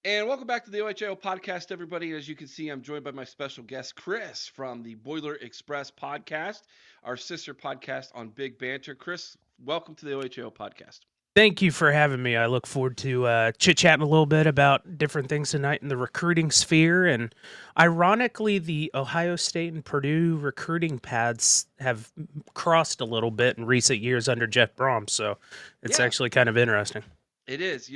And welcome back to the OHIO podcast, everybody. As you can see, I'm joined by my special guest, Chris, from the Boiler Express podcast, our sister podcast on Big Banter. Chris, welcome to the OHIO podcast. Thank you for having me. I look forward to chit-chatting a little bit about different things tonight in the recruiting sphere. And ironically, the Ohio State and Purdue recruiting paths have crossed a little bit in recent years under Jeff Brom. So it's Yeah, actually kind of interesting. it is.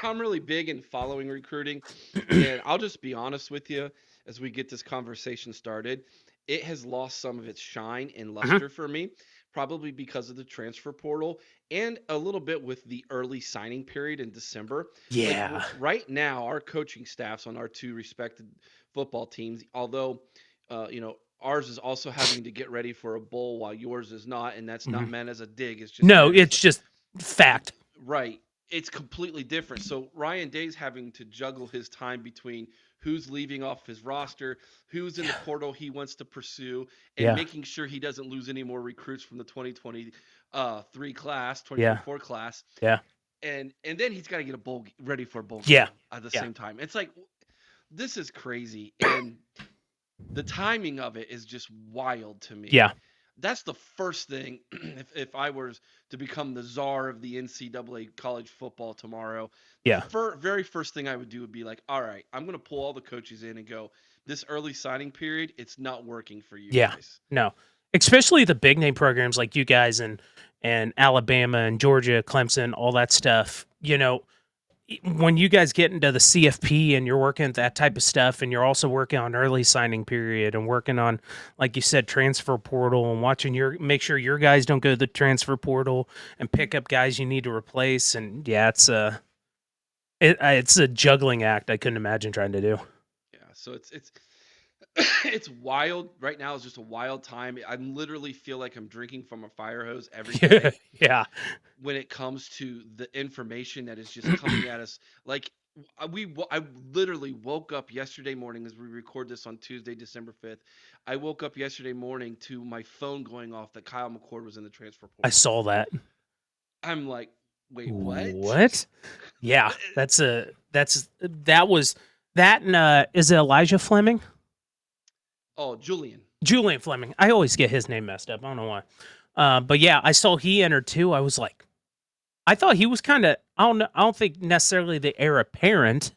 I'm really big in following recruiting, and I'll just be honest with you as we get this conversation started. It has lost some of its shine and Mhm. luster for me, probably because of the transfer portal and a little bit with the early signing period in December. Like Yeah. right now, our coaching staffs on our two respected football teams, although ours is also having to get ready for a bowl while yours is not, and that's not Mhm. meant as a dig. It's just No, meant as it's just fact. right. It's completely different. So Ryan Day's having to juggle his time between who's leaving off his roster, who's in the Yeah. portal he wants to pursue, and Yeah. making sure he doesn't lose any more recruits from the 2023 class, Yeah. 2024 class. Yeah. And then he's got to get a ready for a bowl Yeah. game at the Yeah. same time. It's like this is crazy, and the timing of it is just wild to me. Yeah. That's the first thing. If I was to become the czar of the NCAA college football tomorrow, the Yeah. very first thing I would do would be like, all right, I'm going to pull all the coaches in and go, this early signing period, it's not working for you Yeah. guys. No. Especially the big name programs like you guys and Alabama and Georgia, Clemson, all that stuff. When you guys get into the CFP and you're working at that type of stuff and you're also working on early signing period and working on, like you said, transfer portal and watching make sure your guys don't go to the transfer portal and pick up guys you need to replace. And yeah, it's a juggling act I couldn't imagine trying to do. Yeah, so it's it's wild. Right now is just a wild time. I literally feel like I'm drinking from a fire hose every day Yeah. when it comes to the information that is just coming at us. Like I literally woke up yesterday morning as we record this on Tuesday, December 5th. I woke up yesterday morning to my phone going off that Kyle McCord was in the transfer I portal. saw that. I'm like, wait, what? What? Yeah, that was that and is it Elijah Fleming? Oh, Julian. Julian Fleming. I always get his name messed up. I don't know why. But yeah, I saw he entered too. I was like, I thought he was kind of. I don't know. I don't think necessarily the heir apparent,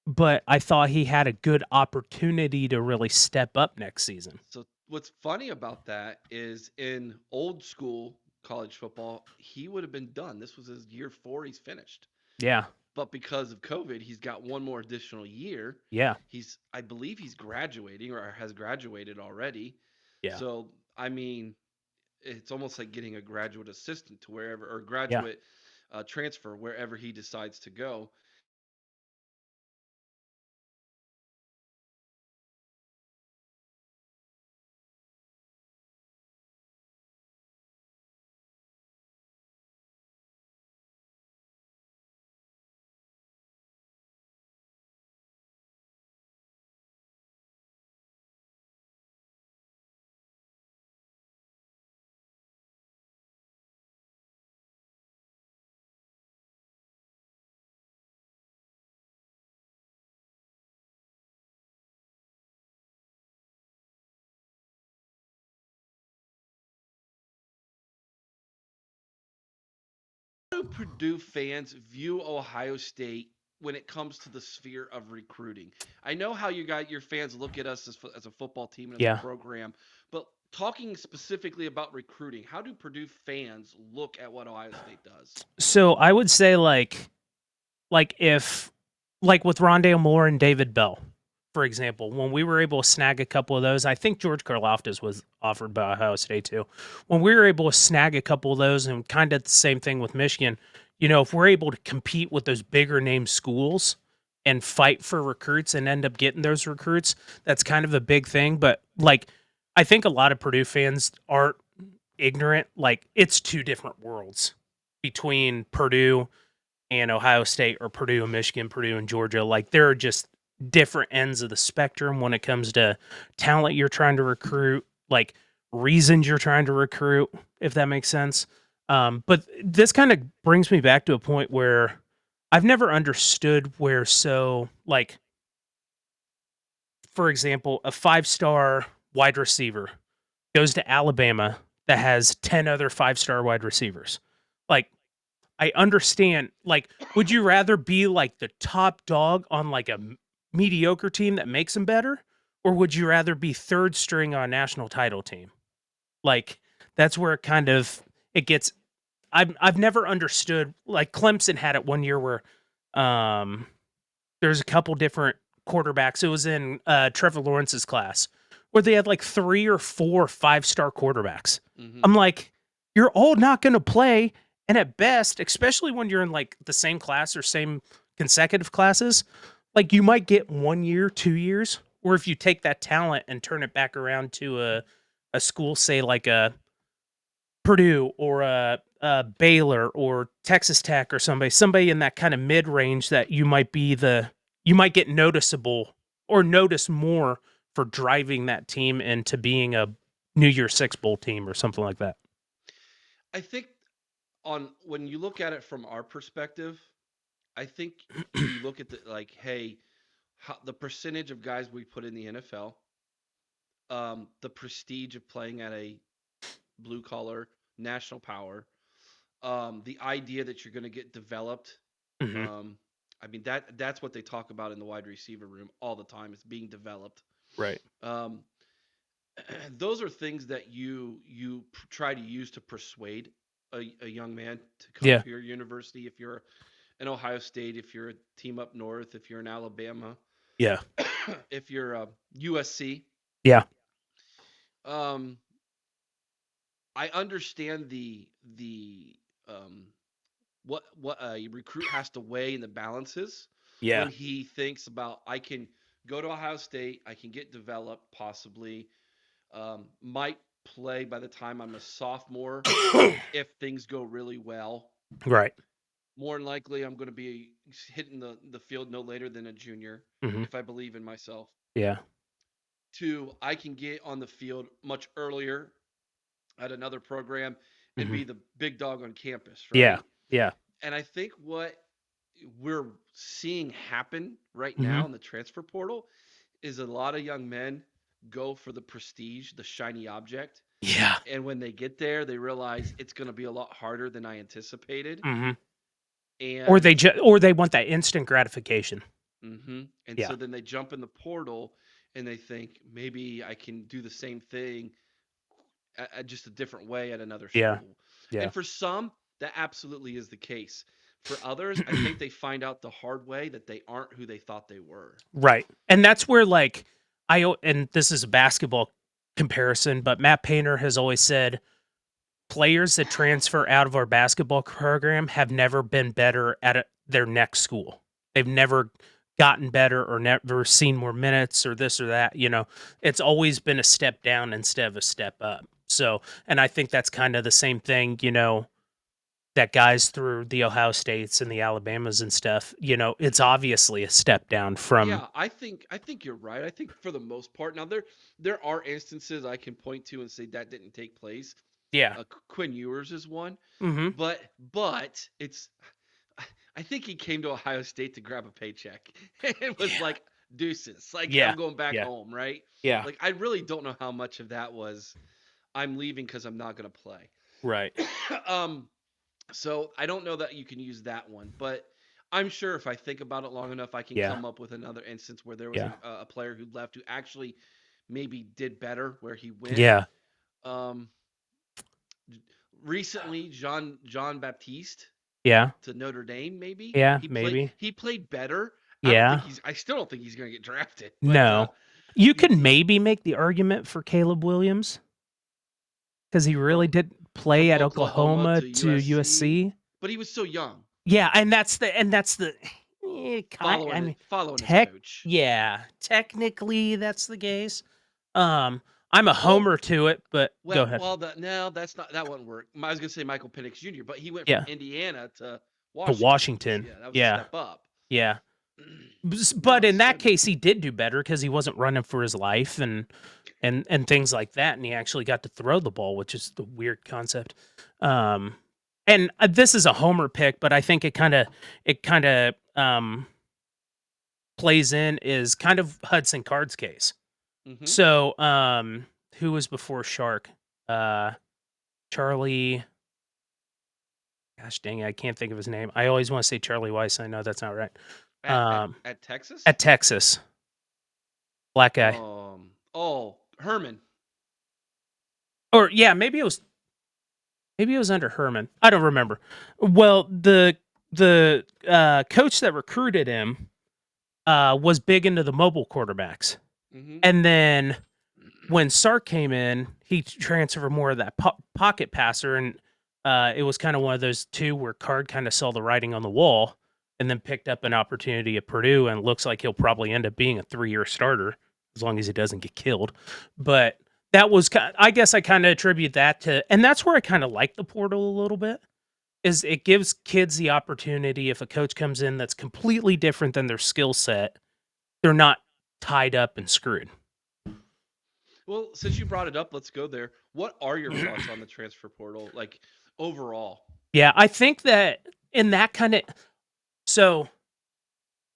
but I thought he had a good opportunity to really step up next season. So what's funny about that is in old school college football, he would have been done. This was his year 4. He's finished. Yeah, But because of COVID, he's got one more additional year. yeah, I believe he's graduating or has graduated already. yeah, So, I mean, it's almost like getting a graduate assistant to wherever, or yeah. graduate transfer wherever he decides to go. How do Purdue fans view Ohio State when it comes to the sphere of recruiting? I know how your fans look at us as a football team and as a Yeah. program, but talking specifically about recruiting, how do Purdue fans look at what Ohio State does? So I would say like if like with Rondale Moore and David Bell, for example, when we were able to snag a couple of those, I think George Karlaftis was offered by Ohio State too. When we were able to snag a couple of those, and kind of the same thing with Michigan, if we're able to compete with those bigger name schools and fight for recruits and end up getting those recruits, that's kind of a big thing. But like, I think a lot of Purdue fans aren't ignorant. Like, it's two different worlds between Purdue and Ohio State or Purdue and Michigan, Purdue and Georgia. Like there are just different ends of the spectrum when it comes to talent you're trying to recruit, like reasons you're trying to recruit, if that makes sense. But this kind of brings me back to a point where I've never understood where like, for example, a 5-star wide receiver goes to Alabama that has 10 other 5-star wide receivers. Like, I understand, like, would you rather be, like, the top dog on, like, a mediocre team that makes them better? Or would you rather be 3rd string on a national title team? Like, that's where it gets I've never understood, like, Clemson had it one year where, um, there's a couple different quarterbacks. It was in, Trevor Lawrence's class, where they had, like, 3 or 4 5-star quarterbacks. Hmm. I'm like, "You're all not gonna play, and at best, especially when you're in, like, the same class or same consecutive classes, like, you might get 1 year, 2 years, or if you take that talent and turn it back around to a school, say, like a Purdue or a Baylor or Texas Tech or somebody in that kind of mid-range that you might get noticeable or notice more for driving that team into being a New Year's Six bowl team or something like that. I think on when you look at it from our perspective, I think you look at the like, hey, the percentage of guys we put in the NFL, the prestige of playing at a blue collar national power, the idea that you're going to get developed. Mhm. Um, I mean that's what they talk about in the wide receiver room all the time. It's being developed. Right. Um, those are things that you try to use to persuade a young man to come Yeah. to your university. If you're in Ohio State, if you're a team up north, if you're in Alabama, Yeah. if you're USC, Yeah. um, I understand the um, what a recruit has to weigh in the balances when Yeah. he thinks about I can go to Ohio State, I can get developed possibly, might play by the time I'm a sophomore if things go really well. Right. More than likely, I'm going to be hitting the field no later than a junior Mhm. if I believe in myself. Yeah. Two, I can get on the field much earlier at another program and Mhm. be the big dog on campus, Yeah. right? Yeah. And I think what we're seeing happen right Mhm. now in the transfer portal is a lot of young men go for the prestige, the shiny object. Yeah. And when they get there, they realize it's going to be a lot harder than I anticipated. Mhm. And Or they want that instant gratification. and Yeah. so then they jump in the portal and they think maybe I can do the same thing at just a different way at another Yeah. school. Yeah. And for some, that absolutely is the case. For others, I think they find out the hard way that they aren't who they thought they were. Right. And that's where, like, and this is a basketball comparison, but Matt Painter has always said players that transfer out of our basketball program have never been better at their next school. They've never gotten better or never seen more minutes or this or that. It's always been a step down instead of a step up. So, and I think that's kind of the same thing, that guys through the Ohio States and the Alabamas and stuff, it's obviously a step down from. Yeah, I think you're right. I think for the most part. Now there are instances I can point to and say that didn't take place. Yeah. Quinn Ewers is one, Mhm. but it's I think he came to Ohio State to grab a paycheck. It was Yeah. like deuces. Like Yeah. I'm going back Yeah. home, right? Yeah. Like I really don't know how much of that was I'm leaving because I'm not going to play. Right. um, so I don't know that you can use that one, but I'm sure if I think about it long enough, I can Yeah. come up with another instance where there was Yeah. a player who left who actually maybe did better where he went. Yeah. Um, recently, John Baptiste Yeah. to Notre Dame, maybe Yeah, he played maybe. he played better. Yeah. I still don't think he's going to get drafted, but No. You he, can he maybe make the argument for Caleb Williams because he really from did from play at Oklahoma Oklahoma to to USC, USC. but he was so young, Yeah, and that's the I mean, following his tech coach. yeah, technically that's the case. Um, I'm a homer to it, but go ahead. Well, no, that's not that wouldn't work. I was gonna say Michael Penix Jr., but he went from Yeah, Indiana to to Washington. Washington. Yeah, that was a Yeah, step up. yeah. Now But in it's that good. case, he did do better because he wasn't running for his life and things like that, and he actually got to throw the ball, which is the weird concept. Um, and this is a homer pick, but I think it kind of plays in is kind of Hudson Card's case. Hmm. So, who was before Shark? Uh, Charlie. Gosh dang it, I can't think of his name. I always want to say Charlie Weiss. I know that's not right. At at Um, at Texas. at Texas, black guy. Oh, Herman. Or yeah, maybe it was under Herman. I don't remember. Well, the coach that recruited him was big into the mobile quarterbacks, Hmm. and then when Sark came in, he transferred more of that pocket passer, and it was kind of one of those two where Card kind of saw the writing on the wall, and then picked up an opportunity at Purdue, and looks like he'll probably end up being a 3-year starter as long as he doesn't get killed. But that was, I guess, I kind of attribute that to, and that's where I kind of like the portal a little bit. Is it gives kids the opportunity if a coach comes in that's completely different than their skill set, they're not tied up and screwed. Well, since you brought it up, let's go there. What are your thoughts on the transfer portal, like overall? Yeah, I think that in that kind of, so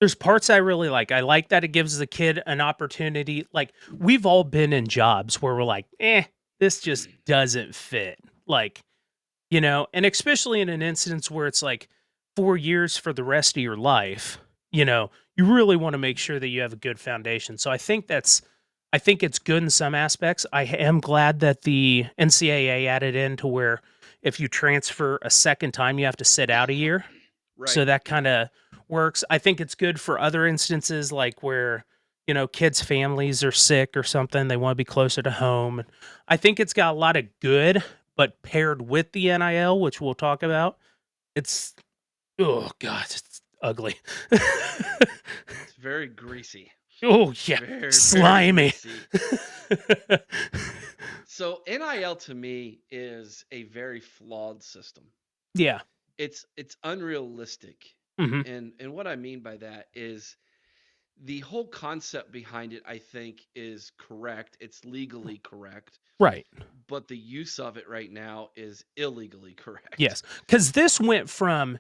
there's parts I really like. I like that it gives the kid an opportunity. Like we've all been in jobs where we're like, this just doesn't fit. Like, and especially in an instance where it's like 4 years for the rest of your life, you really want to make sure that you have a good foundation. So I think it's good in some aspects. I am glad that the NCAA added in to where if you transfer a second time, you have to sit out a year. Right. So that kind of works. I think it's good for other instances like where, kids' families are sick or something. They want to be closer to home. I think it's got a lot of good, but paired with the NIL, which we'll talk about, it's, oh, God, it's ugly. It's very greasy. Oh, yeah, Very, very slimy. greasy. So NIL to me is a very flawed system. Yeah. It's unrealistic. Hmm. And what I mean by that is the whole concept behind it, I think, is correct. It's legally correct, Right. but the use of it right now is illegally correct. Yes. Because this went from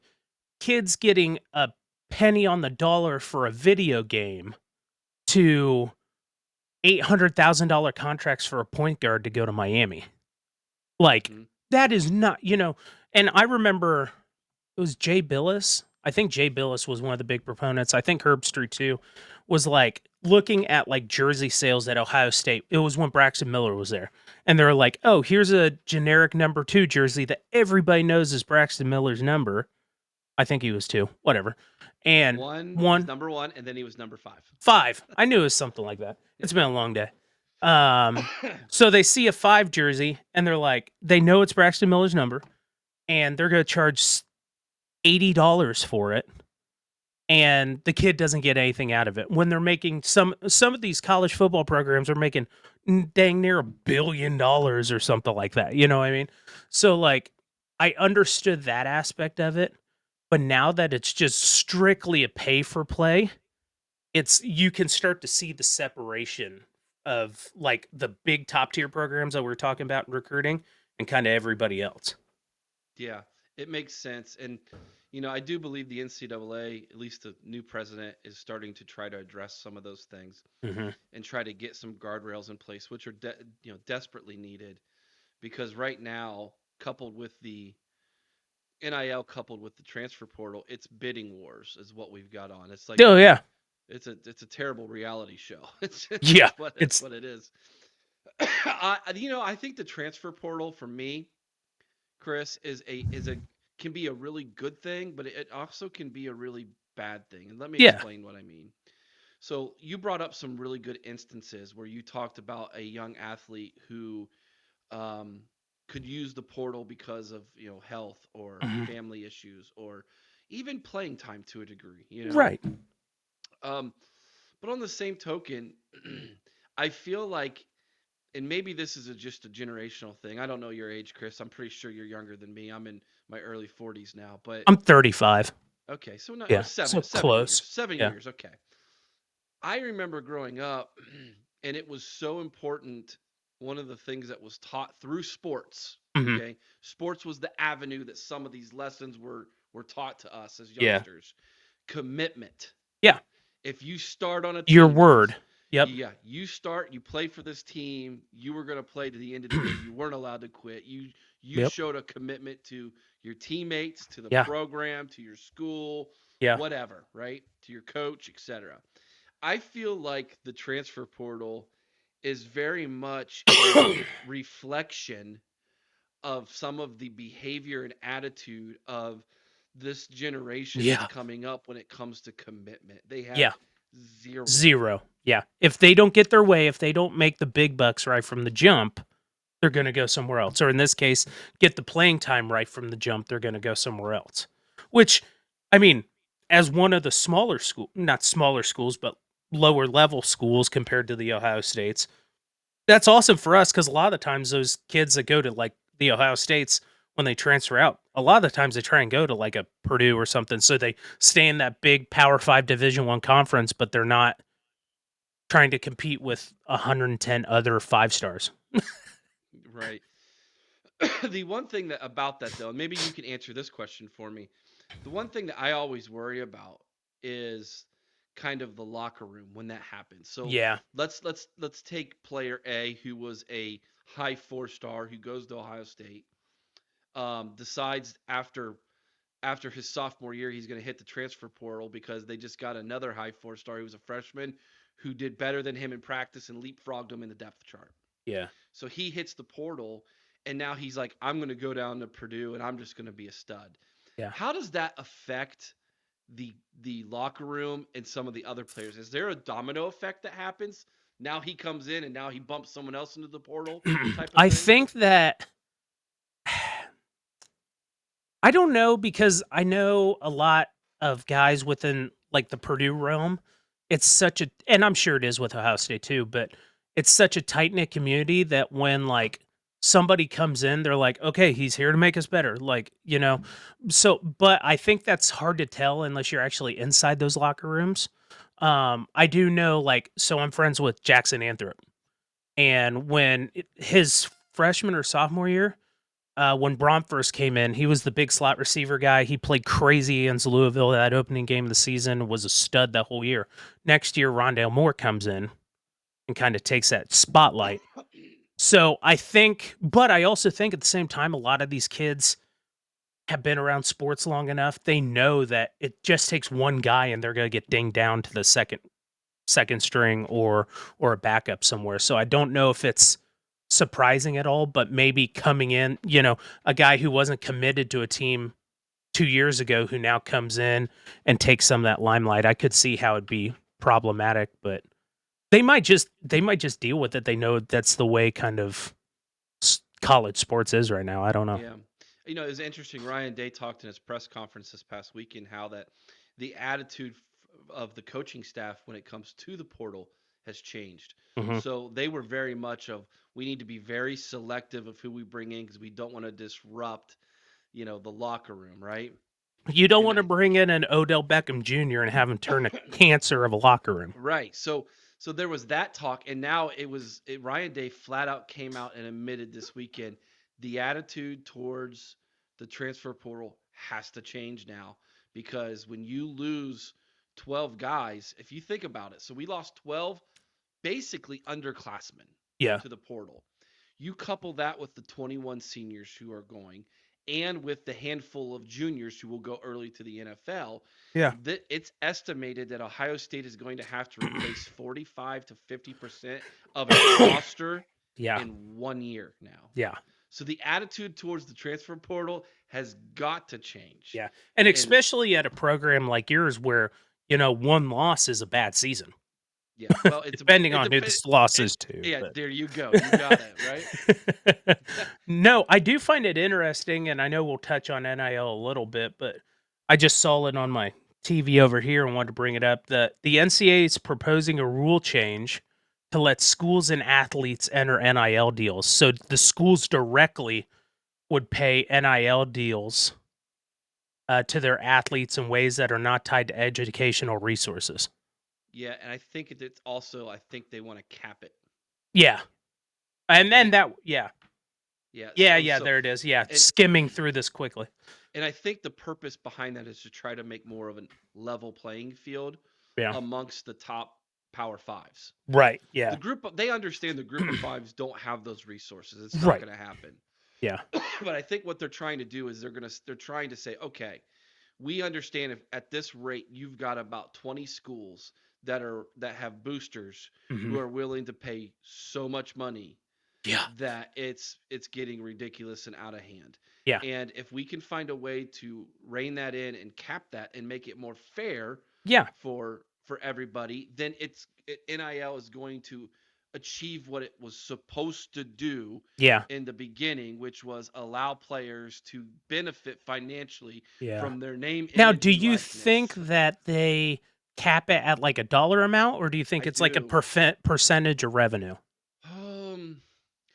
kids getting a penny on the dollar for a video game to $800,000 contracts for a point guard to go to Miami. Like, Hmm. that is not, and I remember it was Jay Billis. I think Jay Billis was one of the big proponents. I think Herb Street too was like looking at like jersey sales at Ohio State. It was when Braxton Miller was there. And they were like, oh, here's a generic number 2 jersey that everybody knows is Braxton Miller's number. I think he was 2, whatever. And One, he's one number one, and then he was number five. 5. I knew it was something like that. Yeah. It's been a long day. So they see a 5 jersey and they're like, they know it's Braxton Miller's number, and they're going to charge $80 for it, and the kid doesn't get anything out of it. When they're making some of these college football programs are making dang near $1 billion or something like that. You know what I mean? So like I understood that aspect of it, but now that it's just strictly a pay for play, it's you can start to see the separation of like the big top tier programs that we're talking about in recruiting and kind of everybody else. Yeah, it makes sense. And, I do believe the NCAA, at least the new president, is starting to try to address some of those things Hmm. and try to get some guardrails in place, which are, desperately needed because right now, coupled with the NIL, coupled with the transfer portal, it's bidding wars is what we've got on. It's like Oh yeah, it's a terrible reality show. It's yeah. it's It's what it is. I think the transfer portal for me, Chris, is a can be a really good thing, but it also can be a really bad thing. And let me yeah. explain what I mean. So you brought up some really good instances where you talked about a young athlete who um, could use the portal because of health or Mhm. family issues or even playing time to a degree. Right. Um, but on the same token, I feel like, and maybe this is just a generational thing. I don't know your age, Chris. I'm pretty sure you're younger than me. I'm in my early 40s now, but I'm 35. okay, so not, or Yeah. seven So seven years, close. 7 Yeah. years. Okay, I remember growing up, and it was so important one of the things that was taught through sports. Mhm. Okay, sports was the avenue that some of these lessons were taught to us as Yeah. youngsters. Commitment. Yeah. If you start on a Your team, word. Yep. yeah, you start, you play for this team, you were going to play to the end of the year. You weren't allowed to quit. You Yep. showed a commitment to your teammates, to the Yeah. program, to your school, Yeah. whatever, right? To your coach, etc. I feel like the transfer portal is very much a reflection of some of the behavior and attitude of this generation that's Yeah. coming up when it comes to commitment. They have Yeah. zero. 0. Yeah. If they don't get their way, if they don't make the big bucks right from the jump, they're gonna go somewhere else. Or in this case, get the playing time right from the jump, they're gonna go somewhere else. Which, I mean, as one of the smaller school not smaller schools, but lower level schools compared to the Ohio States, that's awesome for us because a lot of the times those kids that go to, like, the Ohio States, when they transfer out, a lot of the times they try and go to, like, a Purdue or something, so they stay in that big Power 5 Division I conference, but they're not trying to compete with 110 other 5 stars. Right. The one thing that about that though, and maybe you can answer this question for me. The one thing that I always worry about is kind of the locker room when that happens. So Yeah. let's take player A who was a high 4 star who goes to Ohio State, decides after his sophomore year he's going to hit the transfer portal because they just got another high 4 star who was a freshman who did better than him in practice and leapfrogged him in the depth chart. Yeah. So he hits the portal, and now he's like, I'm going to go down to Purdue and I'm just going to be a stud. Yeah. How does that affect the locker room and some of the other players? Is there a domino effect that happens? Now he comes in and now he bumps someone else into the portal type of I thing? think that I don't know because I know a lot of guys within like the Purdue realm. It's such a and I'm sure it is with Ohio State too, but it's such a tight knit community that when like somebody comes in, they're like, okay, he's here to make us better. Like, so but I think that's hard to tell unless you're actually inside those locker rooms. I do know like so I'm friends with Jackson Anthrop. And his freshman or sophomore year, when Braun first came in, he was the big slot receiver guy. He played crazy against Louisville that opening game of the season, was a stud that whole year. Next year, Rondale Moore comes in and kind of takes that spotlight. So I think, but I also think at the same time, a lot of these kids have been around sports long enough. They know that it just takes one guy and they're going to get dinged down to the second string or a backup somewhere. So I don't know if it's surprising at all, but maybe coming in, a guy who wasn't committed to a team 2 years ago who now comes in and takes some of that limelight. I could see how it'd be problematic, but they might just deal with it. They know that's the way kind of college sports is right now. I don't know. Yeah. It was interesting. Ryan Day talked in his press conference this past weekend how that the attitude of the coaching staff when it comes to the portal has changed. Mhm. So they were very much of we need to be very selective of who we bring in because we don't want to disrupt, the locker room, right? You don't And want to I bring in an Odell Beckham Jr. and have him turn a cancer of a locker room. Right. So there was that talk, and now Ryan Day flat out came out and admitted this weekend the attitude towards the transfer portal has to change now because when you lose 12 guys, if you think about it, so we lost 12 basically underclassmen Yeah. to the portal. You couple that with the 21 seniors who are going, and with the handful of juniors who will go early to the NFL, Yeah. that it's estimated that Ohio State is going to have to replace 45 to 50% of its roster Yeah. in 1 year now. Yeah. So the attitude towards the transfer portal has got to change. Yeah, and And especially at a program like yours where, one loss is a bad season, yeah, well, depending it on who depends. this loss is to, Yeah, but there you go. You got it, right? No, I do find it interesting, and I know we'll touch on NIL a little bit, but I just saw it on my TV over here and wanted to bring it up. The NCAA is proposing a rule change to let schools and athletes enter NIL deals. So the schools directly would pay NIL deals to their athletes in ways that are not tied to educational resources. Yeah, and I think it's also I think they want to cap it. Yeah, And then And that, yeah, yeah, yeah, there it is. Yeah, and skimming through this quickly. and I think the purpose behind that is to try to make more of a level playing field Yeah. amongst the top Power Fives. Right. Yeah. They understand the group of fives don't have those resources. It's not Right. going to happen. Yeah. But I think what they're trying to do is they're trying to say, okay, we understand if at this rate you've got about 20 schools that have boosters Hmm. who are willing to pay so much money Yeah. that it's getting ridiculous and out of hand. Yeah. And if we can find a way to rein that in and cap that and make it more fair Yeah. for everybody, then NIL is going to achieve what it was supposed to do Yeah. in the beginning, which was allow players to benefit financially Yeah. from their name, Now, image, do and you think likeness. that they cap it at like a dollar amount, or do you think I it's like a do. percentage of revenue? Um,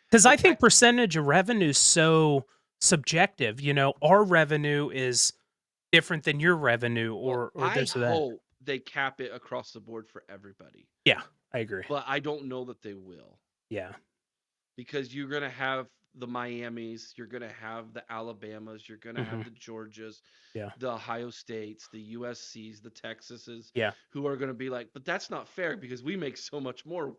Because I it, I think percentage of revenue is so subjective. Our revenue is different than your revenue, well, or I this or that. hope they cap it across the board for everybody, Yeah, I agree. but I don't know that they will. Yeah. Because you're going to have the Miamis, you're going to have the Alabamas, you're going to Hmm. have the Georgias, Yeah. the Ohio States, the USCs, the Texases, Yeah. who are going to be like, but that's not fair because we make so much more.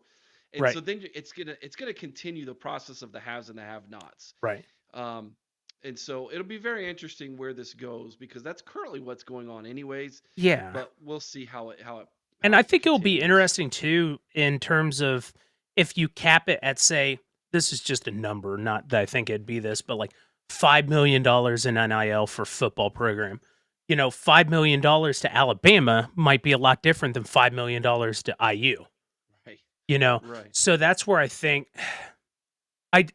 And Right. so then it's gonna continue the process of the haves and the have-nots. Right. Um, and so it'll be very interesting where this goes because that's currently what's going on, anyways. Yeah. But we'll see And how I it think it'll be continues. interesting too in terms of if you cap it at, say, this is just a number, not that I think it'd be this, but like $5 million in NIL for football program. $5 million to Alabama might be a lot different than $5 million to IU. Right, You know, right. so that's where I think I.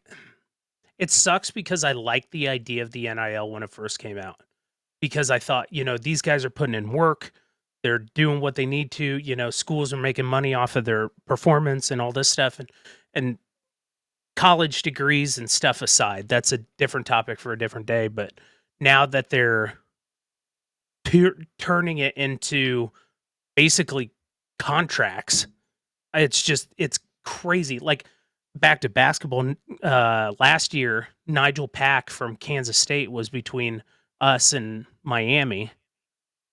It sucks because I liked the idea of the NIL when it first came out because I thought, these guys are putting in work. They're doing what they need to. Schools are making money off of their performance and all this stuff. And college degrees and stuff aside, that's a different topic for a different day. But now that they're turning it into basically contracts, it's crazy. Like back to basketball, last year, Nigel Pack from Kansas State was between us and Miami,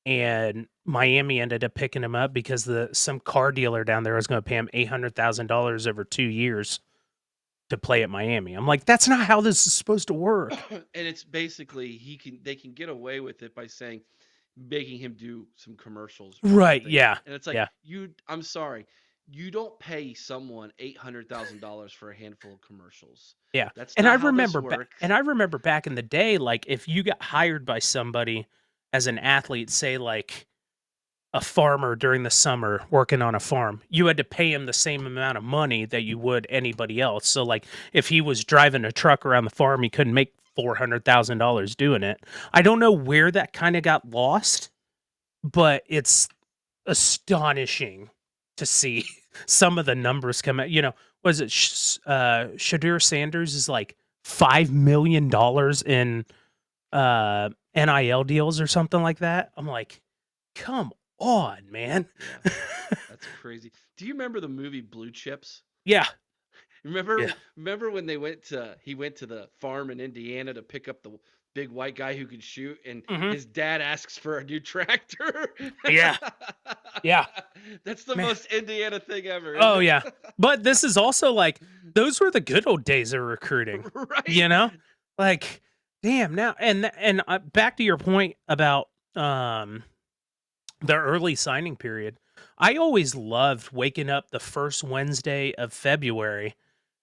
and Miami ended up picking him up because some car dealer down there was going to pay him $800,000 over 2 years to play at Miami. I'm like, that's not how this is supposed to work. And it's basically they can get away with it by saying making him do some commercials or Right? something. Yeah, And it's like yeah, I'm sorry, you don't pay someone $800,000 for a handful of commercials. yeah. That's And I not how this remember works. back in the day, like if you got hired by somebody as an athlete, say like a farmer during the summer working on a farm, you had to pay him the same amount of money that you would anybody else. So like if he was driving a truck around the farm, he couldn't make $400,000 doing it. I don't know where that kind of got lost, but it's astonishing to see some of the numbers come out. Was it Shadur Sanders is like $5 million in NIL deals or something like that. I'm like, come on, man. Yeah, that's crazy. Do you remember the movie Blue Chips? Yeah. Remember Yeah. remember when he went to the farm in Indiana to pick up the big white guy who could shoot and Mhm. his dad asks for a new tractor? Yeah. Yeah. That's the Man. most Indiana thing ever, isn't Oh, it? yeah. But this is also like those were the good old days of recruiting, Right? you know? Like, damn, now back to your point about the early signing period. I always loved waking up the first Wednesday of February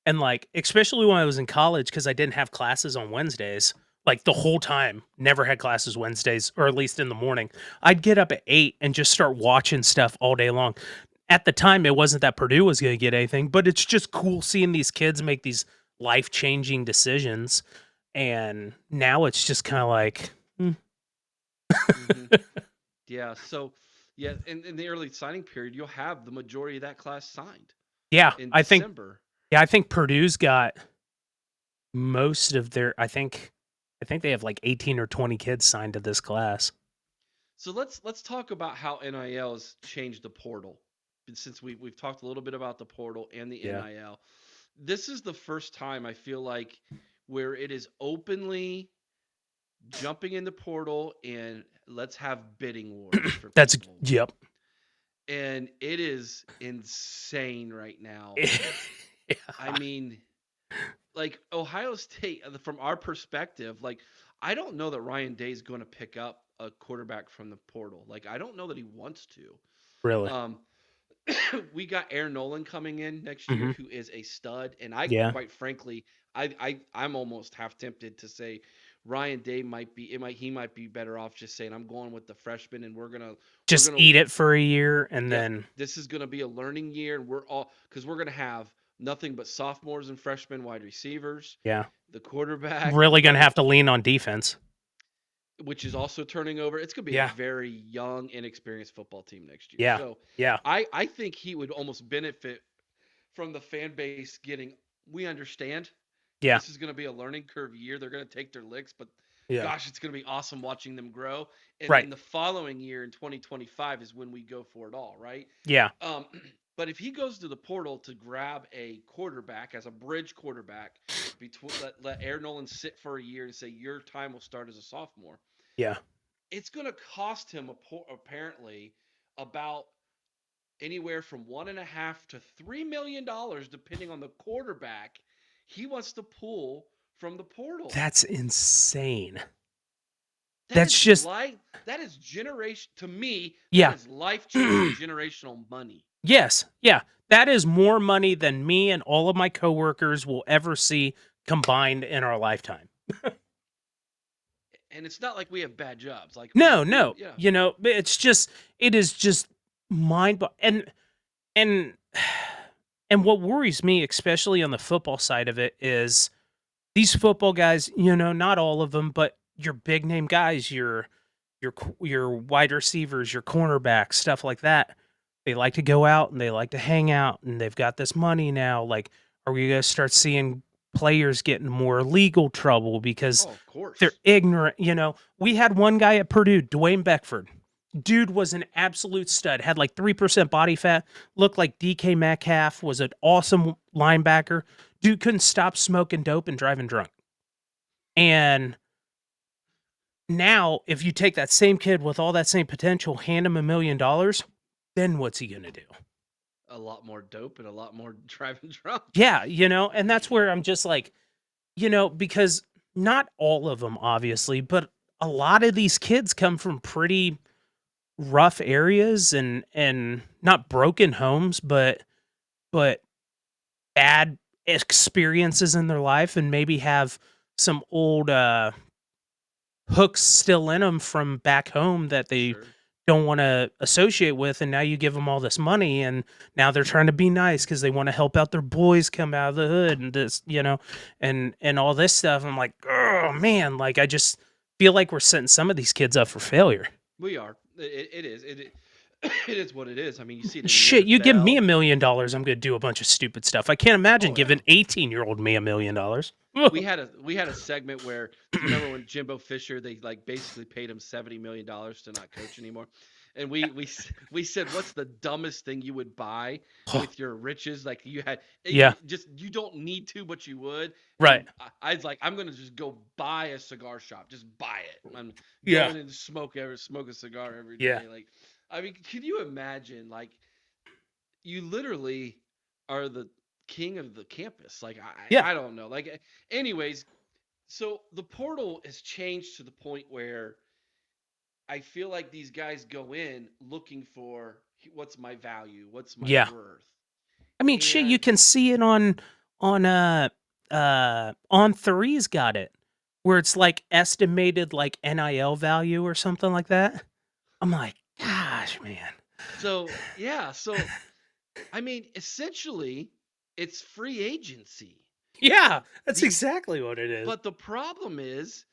and like especially when I was in college cuz I didn't have classes on Wednesdays. Like the whole time, never had classes Wednesdays or at least in the morning. I'd get up at 8 and just start watching stuff all day long. At the time it wasn't that Purdue was going to get anything, but it's just cool seeing these kids make these life-changing decisions and now it's just kind of like Hmm. Yeah. So, yeah, in the early signing period, you'll have the majority of that class signed yeah, in I think December. yeah, I think Purdue's got most of their I think they have like 18 or 20 kids signed to this class. So let's talk about how NIL has changed the portal. And since we've talked a little bit about the portal and the Yeah. NIL. this is the first time I feel like where it is openly jumping in the portal and let's have bidding wars for That's people. yep. And it is insane right now. I Yeah. mean, like Ohio State, from our perspective, like I don't know that Ryan Day is going to pick up a quarterback from the portal. Like I don't know that he wants to. Really. Um, we got Aaron Nolan coming in next year, Hmm. who is a stud, and I Yeah. quite frankly, I'm almost half tempted to say Ryan Day might be he might be better off just saying I'm going with the freshman, and we're Just gonna eat it for a year and yep, then this is gonna be a learning year, and we're all because we're gonna have nothing but sophomores and freshmen wide receivers, yeah. the quarterback, Really gonna like have to lean on defense. which is also turning over. It's going to be a Yeah. very young, inexperienced football team next year. Yeah. So Yeah. I think he would almost benefit from the fan base getting. We understand Yeah. this is going to be a learning curve year. They're going to take their licks, but Yeah. gosh, it's going to be awesome watching them grow. And Right. then the following year in 2025 is when we go for it all, right? Yeah. Um, but if he goes to the portal to grab a quarterback as a bridge quarterback, between let Aaron Nolan sit for a year and say your time will start as a sophomore, Yeah. it's going to cost him apparently about anywhere from $1.5 to $3 million, depending on the quarterback he wants to pull from the portal. That's insane. That That's is just life. That is generation to me. That yeah. is life changing generational money. Yes. Yeah. That is more money than me and all of my coworkers will ever see combined in our lifetime. And it's not like we have bad jobs. Like No, we no. yeah. You know, it is just and and what worries me especially on the football side of it is these football guys, not all of them, but your big name guys, your wide receivers, your cornerbacks, stuff like that. They like to go out and they like to hang out and they've got this money now. Like, are we going to start seeing players getting more legal trouble because Oh, of they're course. ignorant? We had one guy at Purdue, Dwayne Beckford. Dude was an absolute stud, had like 3% body fat, looked like DK Metcalf, was an awesome linebacker. Dude couldn't stop smoking dope and driving drunk. And now, if you take that same kid with all that same potential, hand him $1 million, then what's he gonna do? A lot more dope and a lot more driving drunk. Yeah, and that's where I'm just like, because not all of them, obviously, but a lot of these kids come from pretty rough areas and not broken homes, but bad experiences in their life, and maybe have some old hooks still in them from back home that they Sure. don't want to associate with, and now you give them all this money and now they're trying to be nice because they want to help out their boys come out of the hood and this, and all this stuff. I'm like, oh man, like I just feel like we're setting some of these kids up for failure. We are. It is. It is what it is. I mean, you see it in the Shit, you give me NFL. $1 million, I'm gonna do a bunch of stupid stuff. I can't imagine Oh yeah. giving 18-year-old me $1 million. We had a segment where do you remember when Jimbo Fisher they like basically paid him $70 million to not coach anymore, and we said what's the dumbest thing you would buy with your riches like you had Yeah, just you don't need to but you would, right. and I was like I'm gonna just go buy a cigar shop, just buy it. I'm Yeah, going and smoke a cigar every yeah, day. Like I mean, can you imagine like you literally are the king of the campus. Like yeah, I don't know. Like anyways, so the portal has changed to the point where I feel like these guys go in looking for what's my value, what's my yeah. worth. I mean, shit, you And can see it on three's got it, where it's like estimated like NIL value or something like that. I'm like, gosh, man. so yeah, so I mean, essentially it's free agency. Yeah, that's The exactly what it is. but the problem is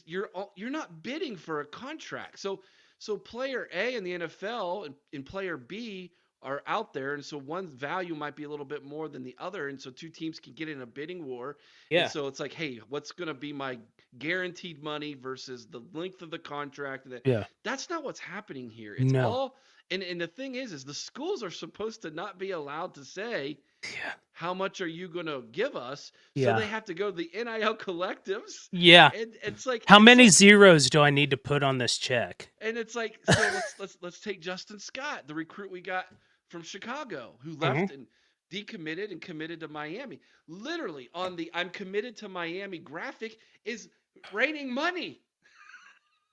you're not bidding for a contract. So player A in the NFL and player B are out there, and so one's value might be a little bit more than the other, and so two teams can get in a bidding war. And Yeah, so it's like, hey, what's going to be my guaranteed money versus the length of the contract? And yeah. that's not what's happening here. It's No. all And the thing is the schools are supposed to not be allowed to say Yeah. how much are you going to give us, so Yeah. they have to go to the NIL collectives, Yeah. and it's like How it's many so zeros do I need to put on this check? and it's like so let's take Justin Scott, the recruit we got from Chicago, who Mhm. left and decommitted and committed to Miami. Literally on the I'm committed to Miami graphic is raining money.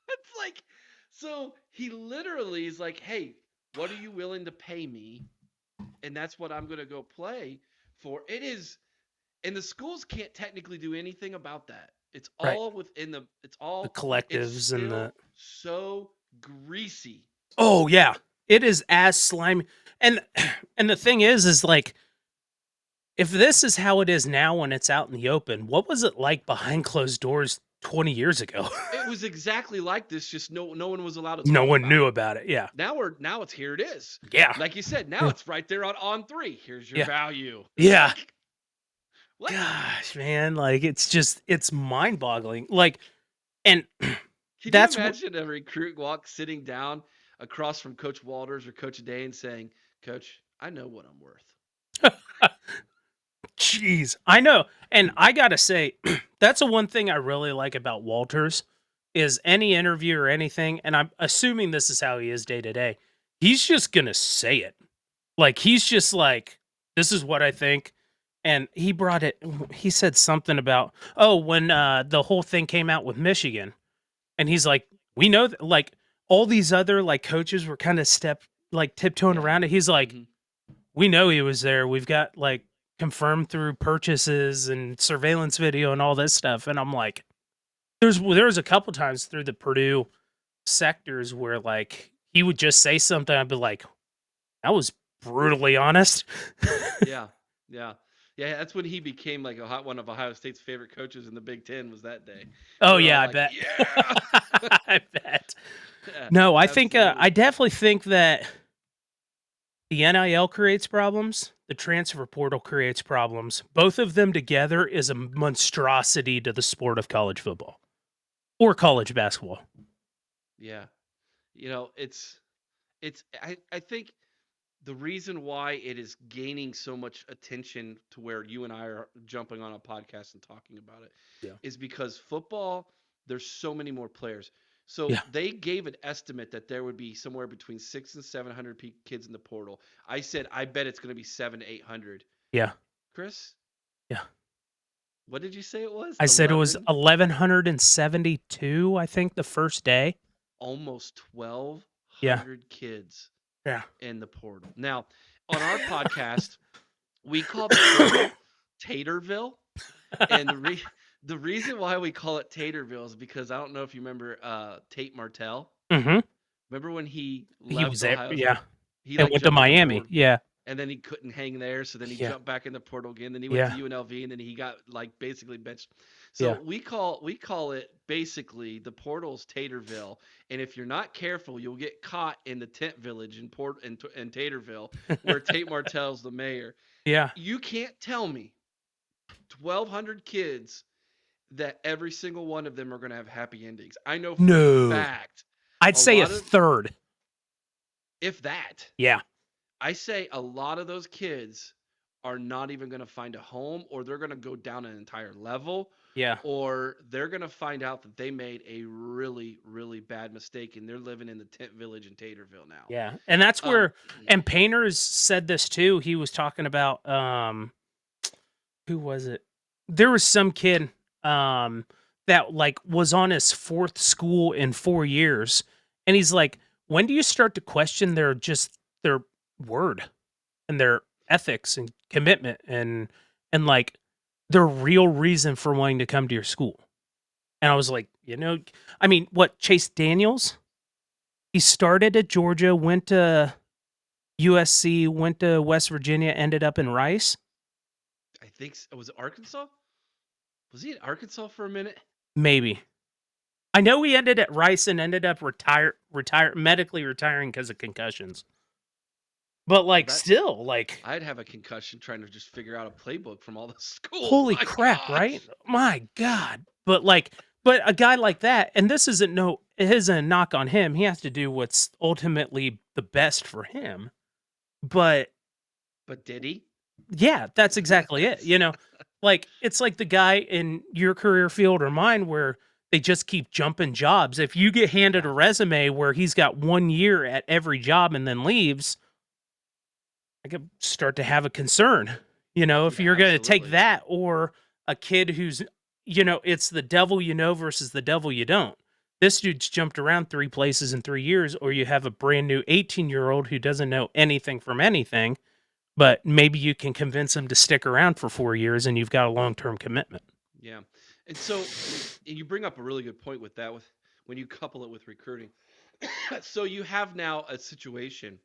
It's like, so he literally is like, hey, what are you willing to pay me? And that's what I'm going to go play for. It is, and the schools can't technically do anything about that. It's Right. all within the, The it's collectives and the still so greasy. Oh yeah. It is as slimy. And and the thing is like if this is how it is now when it's out in the open, what was it like behind closed doors 20 years ago? It was exactly like this, just no one was allowed to No talk one about knew it. about it. Yeah. Now it's here it is. Yeah. Like you said, now Yeah. it's right there on 3. Here's your Yeah. value. It's Yeah. like, what? Gosh, man, like it's mind-boggling. Like and Can you that's what imagine a recruit walk sitting down across from Coach Walters or Coach Day and saying, "Coach, I know what I'm worth." jeez. I know. And I got to say that's the one thing I really like about Walters is any interview or anything and I'm assuming this is how he is day to day. He's just going to say it. Like he's just like this is what I think and he brought it he said something about oh when the whole thing came out with Michigan and he's like we know that like all these other like coaches were kind of tiptoeing Yeah. around it. He's like Mhm. we know he was there. We've got like confirmed through purchases and surveillance video and all this stuff. And I'm like, there was a couple times through the Purdue sectors where like he would just say something. I'd be like, that was brutally honest. Yeah. Yeah. Yeah, that's when he became like one of Ohio State's favorite coaches in the Big Ten was that day. Oh We're all yeah, I like, bet. "Yeah." I bet. Yeah, No, I think I absolutely. definitely think that the NIL creates problems. The transfer portal creates problems. Both of them together is a monstrosity to the sport of college football or college basketball. Yeah. I think the reason why it is gaining so much attention to where you and I are jumping on a podcast and talking about it Yeah. is because football, there's so many more players. So Yeah. they gave an estimate that there would be somewhere between 600 and 700 kids in the portal. I said, I bet it's going to be 700 to 800. Yeah. Chris, Yeah. what did you say it was? I said it was 11, 1172, I think, the first day. almost Yeah. 1,200 kids Yeah. in the portal. Now, on our podcast, we call the portal Taterville. And the reason why we call it Taterville is because I don't know if you remember Tate Martell. Mhm. Remember when he He was left there. Ohio? Yeah. He And like went to jumped in the Miami. portal Yeah. and then he couldn't hang there, so then he Yeah. jumped back in the portal again. Then he went to Yeah. UNLV, and then he got like basically benched. Yeah. So we call it basically the portal's Taterville. And if you're not careful, you'll get caught in the tent village in Taterville, where Tate Martell's the mayor. Yeah. You can't tell me 1,200 kids that every single one of them are going to have happy endings. I know for a No. fact I'd a say a lot of, third. if that, Yeah. I say a lot of those kids are not even going to find a home, or they're going to go down an entire level, Yeah. or they're going to find out that they made a really, really bad mistake and they're living in the tent village in Taterville now. Yeah. And that's Um, where and Painters said this too. He was talking about who was it? There was some kid that like was on his fourth school in 4 years and he's like, "When do you start to question their word and their ethics and commitment and like their real reason for wanting to come to your school?" And I was like, I mean, what Chase Daniels? He started at Georgia, went to USC, went to West Virginia, ended up in Rice. I think was it Arkansas? Was he in Arkansas for a minute? Maybe. I know he ended at Rice and ended up medically retiring because of concussions. But Well, like still, like I'd have a concussion trying to just figure out a playbook from all the schools. holy My crap, right? gosh. My God. But a guy like that, and this isn't no it isn't a knock on him. He has to do what's ultimately the best for him. But But did he? yeah, that's exactly it. Like it's like the guy in your career field or mine where they just keep jumping jobs. If you get handed Yeah. a resume where he's got 1 year at every job and then leaves, I could start to have a concern. If Yeah, you're going to take absolutely. that or a kid who's, it's the devil you know versus the devil you don't. This dude's jumped around 3 places in 3 years, or you have a brand new 18-year-old who doesn't know anything from anything, but maybe you can convince him to stick around for 4 years and you've got a long-term commitment. Yeah. And so and you bring up a really good point with that with when you couple it with recruiting. So you have now a situation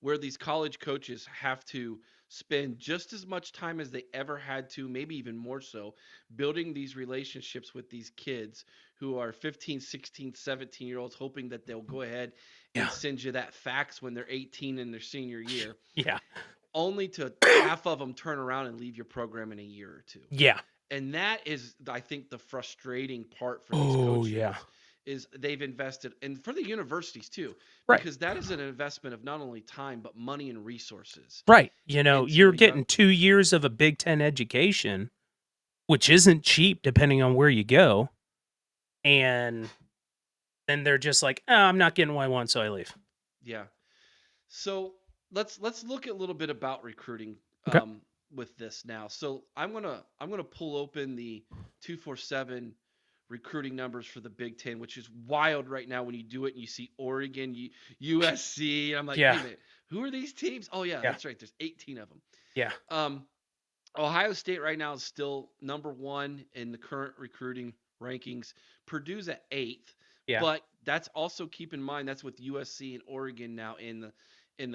where these college coaches have to spend just as much time as they ever had to, maybe even more so, building these relationships with these kids who are 15, 16, 17 year olds, hoping that they'll go ahead and Yeah. send you that fax when they're 18 in their senior year, Yeah. only to half of them turn around and leave your program in a year or two. Yeah. And that is, I think, the frustrating part for these Oh, yeah. coaches is they've invested, and for the universities too, Right. because that is an investment of not only time but money and resources Right. into You're a young. getting 2 years of a Big 10 education, which isn't cheap depending on where you go, and then they're just like, "Oh, I'm not getting what I want, so I leave." Yeah. So let's look at a little bit about recruiting Okay. with this now. So I'm gonna pull open the 247 recruiting numbers for the Big Ten, which is wild right now when you do it and you see Oregon, USC. And I'm like, wait Yeah. a minute, who are these teams? Oh yeah, Yeah. that's right. There's 18 of them. Yeah. Um, Ohio State right now is still number one in the current recruiting rankings. Purdue's at eighth, Yeah. but that's also keep in mind that's with USC and Oregon now in the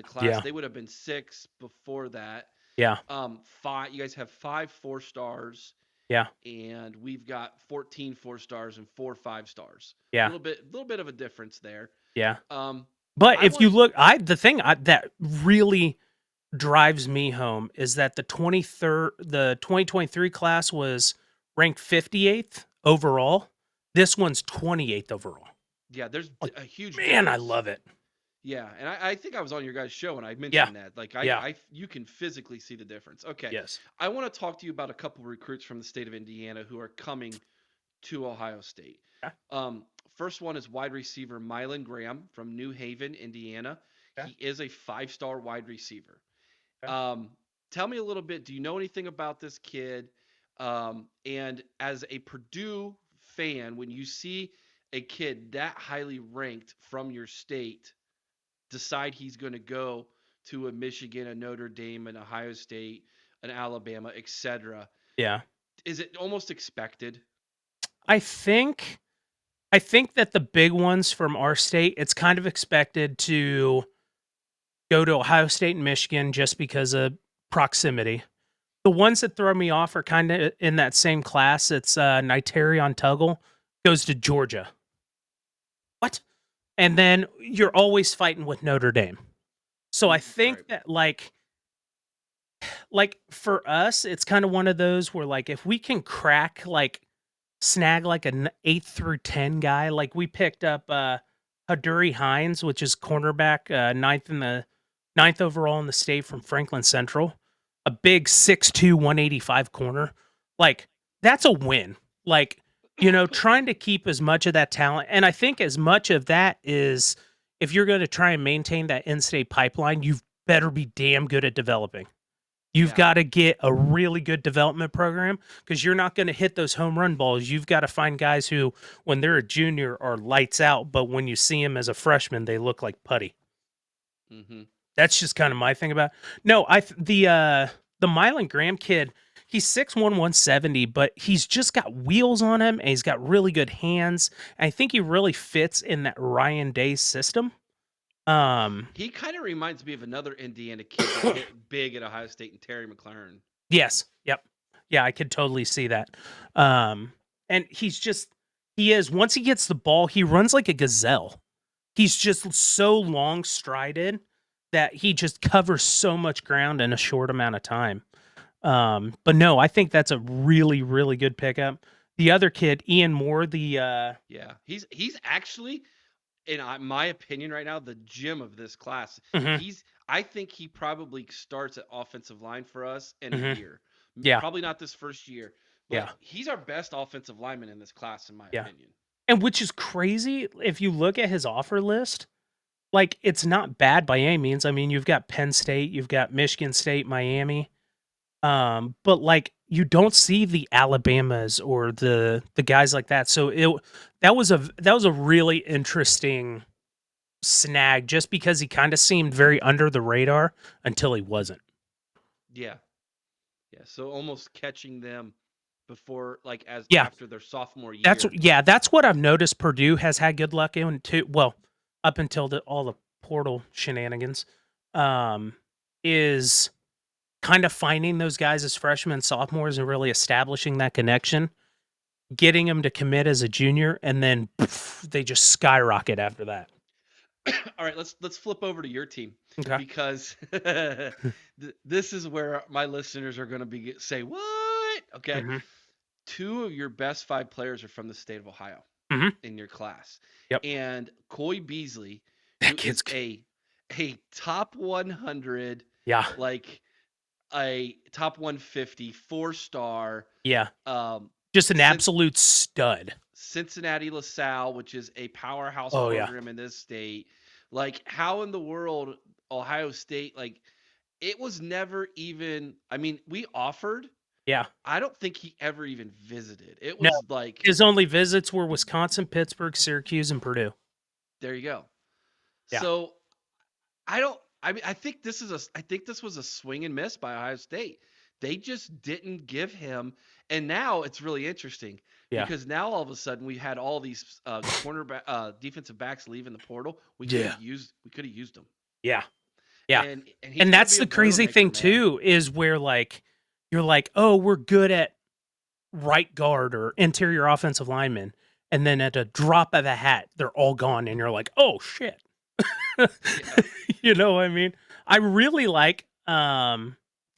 class. Yeah. They would have been six before that. Yeah. Five. You guys have 5 4 stars, Yeah. and we've got 14 4 stars and 4 5 stars. Yeah. Little bit of a difference there. Yeah. Um, But I if you want. look, that really drives me home is that the 2023 class was ranked 58th overall. This one's 28th overall. Yeah, there's Like, a huge man, I difference. love it. Yeah, and I think I was on your guys' show and I Yeah. mentioned that. Like Yeah. you can physically see the difference. Okay, Yes. I want to talk to you about a couple recruits from the state of Indiana who are coming to Ohio State. Okay. First one is wide receiver Mylan Graham from New Haven, Indiana. Okay. He is a 5 star wide receiver. Okay. Um, Tell me a little bit. Do you know anything about this kid? And as a Purdue fan, when you see a kid that highly ranked from your state decide he's going to go to a Michigan, a Notre Dame, an Ohio State, an Alabama, etc., Yeah. is it almost expected? I think I think that the big ones from our state, it's kind of expected to go to Ohio State and Michigan just because of proximity. The ones that throw me off are kind of in that same class. It's Nitarion Tuggle goes to Georgia. What? And then you're always fighting with Notre Dame. So I Right. think that like for us, it's kind of one of those where like if we can crack like snag like an 8 through 10 guy, like we picked up Haduri Hines, which is cornerback, ninth overall in the state from Franklin Central, a big 6'2", 185 corner. Like that's a win. Like, trying to keep as much of that talent. And I think as much of that is if you're going to try and maintain that in-state pipeline, you've better be damn good at developing. You've Yeah. gotta get a really good development program because 'cause you're not gonna hit those home run balls. You've gotta find guys who, when they're a junior, are lights out, but when you see them as a freshman, they look like putty. Mm-hmm. That's just kinda my thing about. No, the Mylan Graham kid, he's 6'1", 170, but he's just got wheels on him, and he's got really good hands, and I think he really fits in that Ryan Day system. Um He kind of reminds me of another Indiana kid that hit big at Ohio State and Terry McLaren. Yes. Yep. Yeah, I could totally see that. Um, and he is once he gets the ball, he runs like a gazelle. He's just so long strided that he just covers so much ground in a short amount of time. But no, I think that's a really, really good pickup. the other kid, Ian Moore, the Yeah, he's actually, in my opinion, right now, the gem of this class. mhm, I think he probably starts at offensive line for us in a mhm. year. Yeah, Probably not this first year, yeah, but he's our best offensive lineman in this class, in my yeah. opinion. And which is crazy if you look at his offer list, like, it's not bad by any means. I mean, you've got Penn State, you've got Michigan State, Miami, but, like, you don't see the Alabamas or the guys like that, so that was a really interesting snag just because he kinda seemed very under the radar until he wasn't. Yeah, yeah. So almost catching them before, like, as Yeah. after their sophomore year. That's what I've noticed Purdue has had good luck in too. Well, up until all the portal shenanigans, um, is kind of finding those guys as freshmen and sophomores and really establishing that connection, getting them to commit as a junior, and then poof, they just skyrocket after that. All right, let's flip over to your team, Okay. because this is where my listeners are going to be say what? Okay, Hmm. two of your best five players are from the state of Ohio Hmm. in your class, Yep. and Coy Beasley, That who kid's is a top 100, yeah, like a top 150 4-star, yeah, um, just an since absolute stud. Cincinnati LaSalle, which is a powerhouse Oh yeah, program in this state. Like, how in the world Ohio State, like, it was never even, I mean, we offered. yeah. I don't think he ever even visited. It No, was like, his only visits were Wisconsin, Pittsburgh, Syracuse, and Purdue. there you go. Yeah, So I mean, I think this was a swing and miss by Ohio State. They just didn't give him, and now it's really interesting yeah, because now all of a sudden we had all these cornerback defensive backs leaving the portal. yeah, We could have used them, yeah. Yeah. and he's And going to that's be the a crazy thing boilermaker, man. too, is where like you're like, "Oh, we're good at right guard or interior offensive lineman." And then at a drop of a hat, they're all gone and you're like, "Oh shit." Yeah. You know what I mean? I really like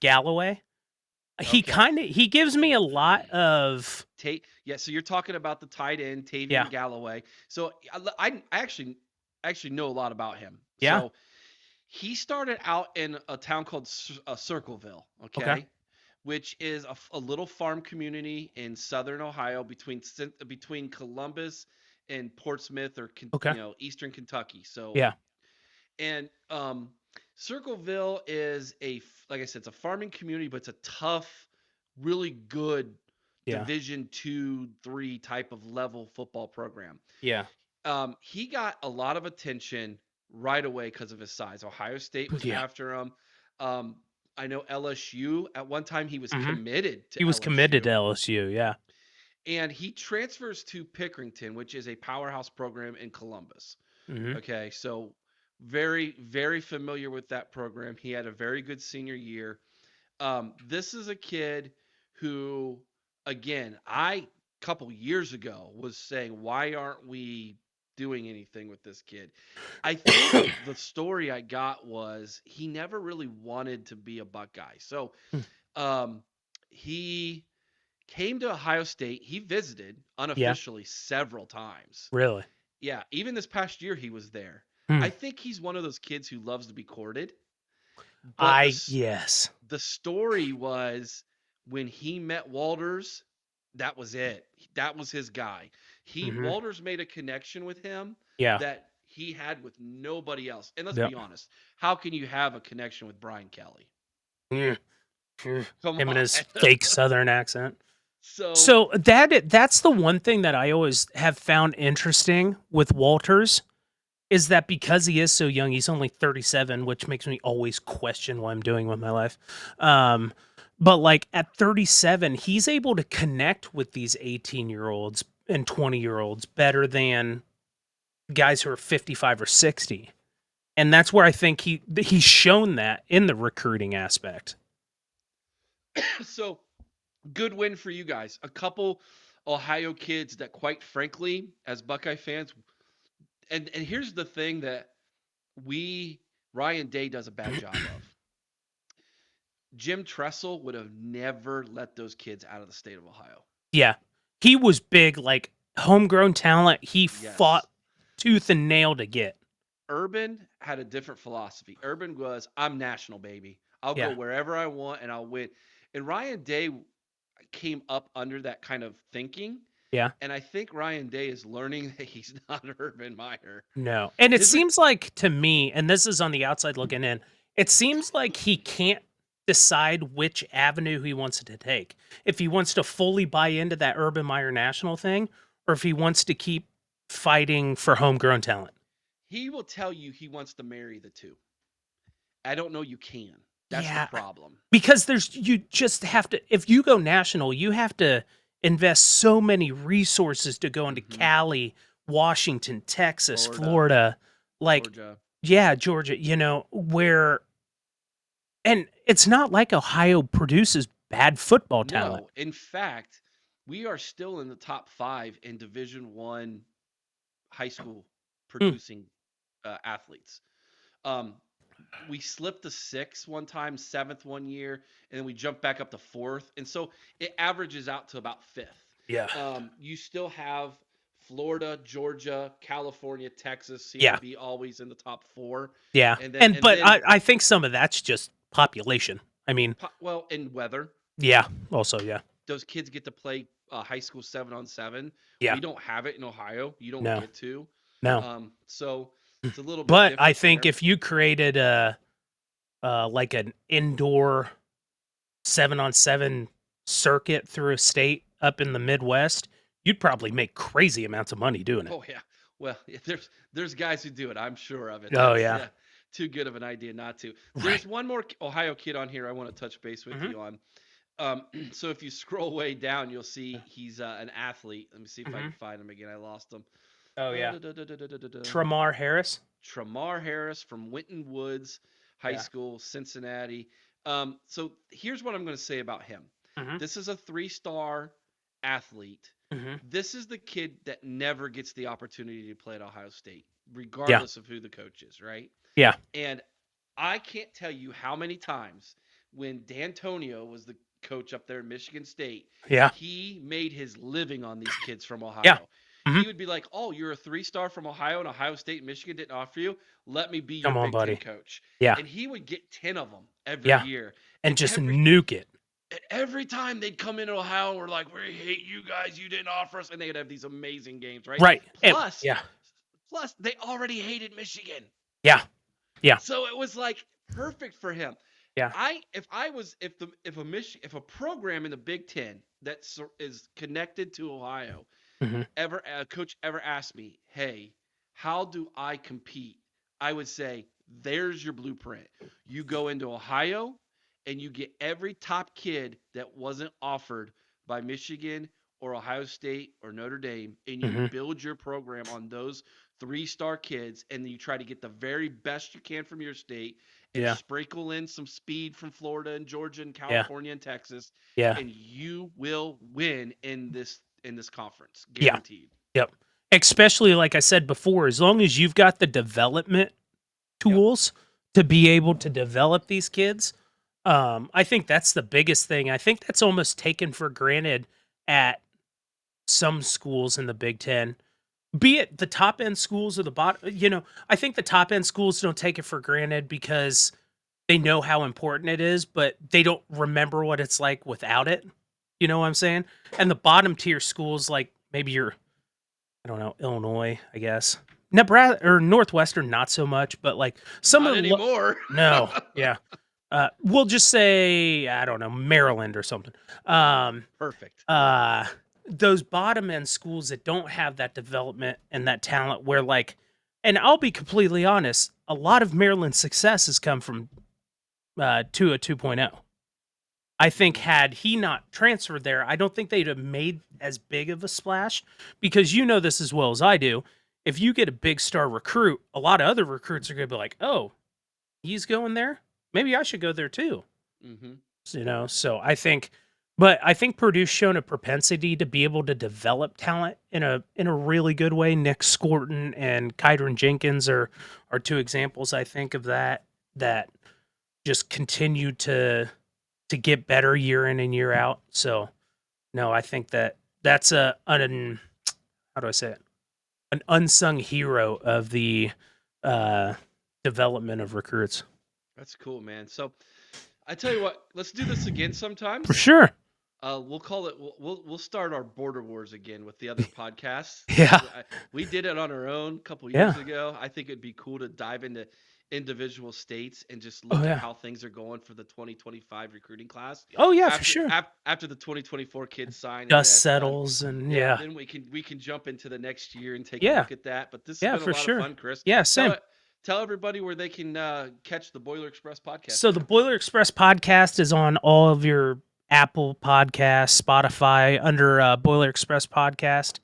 Galloway. Okay. He gives me a lot of Yeah. So you're talking about the tight end yeah. Tavian Galloway. So I actually know a lot about him. Yeah. So he started out in a town called Circleville, Okay. okay, which is a little farm community in southern Ohio between Columbus and Portsmouth, or Okay. eastern Kentucky. So, Yeah. and Circleville is like I said, it's a farming community, but it's a tough, really good Yeah. Division 2, 3 type of level football program. Yeah. He got a lot of attention right away because of his size. Ohio State was Yeah. after him. Um, I know LSU at one time he was Mhm. committed to He was committed to LSU, LSU, yeah. and he transfers to Pickerington, which is a powerhouse program in Columbus. Mhm. Okay, so very, very familiar with that program. He had a very good senior year. This is a kid who, again, I couple years ago was saying, why aren't we doing anything with this kid? I think the story I got was he never really wanted to be a Buckeye. So Hmm. um, he came to Ohio State. He visited Yeah. unofficially several times. Really? Yeah, even this past year he was there. Hmm. I think he's one of those kids who loves to be courted, but Yes. the story was when he met Walters, that was it. That was his guy. He Mhm. Walters made a connection with him Yeah. that he had with nobody else. And let's Yep. be honest, how can you have a connection with Brian Kelly? Mm. Mm. Come Him and on. his fake Southern accent. So, So that's the one thing that I always have found interesting with Walters is that because he is so young, he's only 37, which makes me always question what I'm doing with my life. Um, but like at 37, he's able to connect with these 18-year-olds and 20-year-olds better than guys who are 55 or 60. And that's where I think he's shown that in the recruiting aspect. so good win for you guys. A couple Ohio kids that, quite frankly, as Buckeye fans, and here's the thing that we Ryan Day does a bad job of. Jim Tressel would have never let those kids out of the state of Ohio. Yeah. he was big, like homegrown talent. He Yes. fought tooth and nail to get. Urban had a different philosophy. Urban was, I'm national, baby. I'll go Yeah, wherever I want and I'll win. And Ryan Day came up under that kind of thinking. yeah. And I think Ryan Day is learning that he's not Urban Meyer. No. And it His seems like to me, and this is on the outside looking in, it seems like he can't decide which avenue he wants to take. If he wants to fully buy into that Urban Meyer national thing, or if he wants to keep fighting for homegrown talent. he will tell you he wants to marry the two. I don't know you can. That's the Yeah. problem. Because you just have to, if you go national, you have to invest so many resources to go into Hmm. Cali, Washington, Texas, Florida, Florida, like, Georgia. yeah, Georgia, where, and it's not like Ohio produces bad football talent. No, in fact, we are still in the top 5 in Division 1 high school Hmm. producing athletes. Um, we slipped to 6 one time, 7th one year, and then we jumped back up to 4th, and so it averages out to about 5th. Yeah. You still have Florida, Georgia, California, Texas seem to Yeah. be always in the top 4, Yeah. and then And, but I think some of that's just population. I mean, well, in weather, yeah, also, yeah. those kids get to play high school 7-on-7. Yeah. We don't have it in Ohio. You don't No, get to. no. So it's a little bit But I different think there. if you created like an indoor 7-on-7 circuit through a state up in the Midwest, you'd probably make crazy amounts of money doing it. Oh yeah. Well, if there's guys who do it. I'm sure of it. Oh That's yeah. too good of an idea not to. Right. There's one more Ohio kid on here I want to touch base with Hmm. you on. So if you scroll way down, you'll see he's an athlete. Let me see if I Hmm. can find him again. I lost him. Oh yeah. Da-da-da-da-da-da-da. Tramar Harris. Tramar Harris from Winton Woods High Yeah. School, Cincinnati. So here's what I'm going to say about him. Hmm. This is a 3-star athlete. Hmm. This is the kid that never gets the opportunity to play at Ohio State, Yeah. regardless of who the coach is, right? Yeah. And I can't tell you how many times when D'Antonio was the coach up there in Michigan State, Yeah. he made his living on these kids from Yeah. Ohio. Hmm. He would be like, "Oh, you're a 3-star from Ohio, and Ohio State and Michigan didn't offer you. Let me be your Come on, Big Ten buddy. coach." Yeah. And he would get 10 of them every Yeah. year. And And just nuke it. every time they'd come into Ohio, we're like, "We hate you guys. You didn't offer us," and they'd have these amazing games, right? Right. Plus, Yeah. plus they already hated Michigan. Yeah. Yeah. So it was like perfect for him. Yeah. If a program in the Big Ten that is connected to Ohio Hmm. ever a coach ever asked me, "Hey, how do I compete?" I would say, "There's your blueprint. You go into Ohio and you get every top kid that wasn't offered by Michigan or Ohio State or Notre Dame, and you Hmm. build your program on those 3-star kids, and then you try to get the very best you can from your state and Yeah. sprinkle in some speed from Florida and Georgia and Yeah. California and Texas, Yeah. and you will win in this conference, Yeah. guaranteed." Yep. Especially like I said before, as long as you've got the development Yep. tools to be able to develop these kids, I think that's the biggest thing. I think that's almost taken for granted at some schools in the Big Ten. Be it the top end schools or the bottom, I think the top end schools don't take it for granted because they know how important it is, but they don't remember what it's like without it. You know what I'm saying? And the bottom tier schools, like maybe you're, I don't know, Illinois, I guess. Nebraska or Northwestern, not so much, but like some Not of the anymore. no, yeah. We'll just say I don't know Maryland or something. Um, Perfect. uh, those bottom end schools that don't have that development and that talent, where like, and I'll be completely honest, a lot of Maryland's success has come from Tua 2.0. I think Mhm. had he not transferred there, I don't think they'd have made as big of a splash because you know this as well as I do. If you get a big star recruit, a lot of other recruits are going to be like, "Oh, he's going there. Maybe I should go there too." Mhm. So but I think Purdue's shown a propensity to be able to develop talent in a really good way. Nick Scorton and Kydron Jenkins are two examples I think of that just continue to get better year in and year out. So no, I think that that's how do I say it? An unsung hero of the development of recruits. That's cool, man. So I tell you what, let's do this again For sometimes. sure. We'll call it. We'll start our border wars again with the other podcasts. Yeah. We did it on our own a couple Yeah. years ago. I think it'd be cool to dive into individual states and just Oh look at yeah. how things are going for the 2025 recruiting class. Oh yeah, for After sure. after the 2024 kids sign and Dust that's done, settles and yeah, yeah. then we can jump into the next year and take a Yeah. look at that. But this has Yeah, been a for lot of sure. fun, Chris. Yeah, Tell same. it. Tell everybody where they can catch the Boiler Express podcast. So the Boiler Express podcast is on all of your Apple Podcasts, Spotify, under Boiler Express Podcast.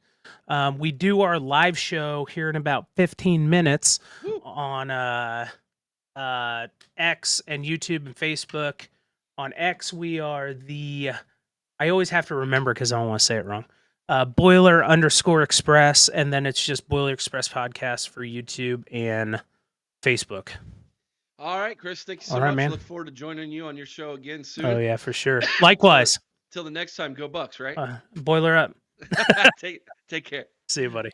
We do our live show here in about 15 minutes Woo. on X and YouTube and Facebook. On X, we are I always have to remember because I don't want to say it wrong. Boiler_Express, and then it's just Boiler Express Podcast for YouTube and Facebook. All right, Chris. Thank you so All right, much. man. Look forward to joining you on your show again soon. Oh yeah, for sure. Likewise. Till the next time, go Bucks, right? Boiler up. Take care. See you, buddy.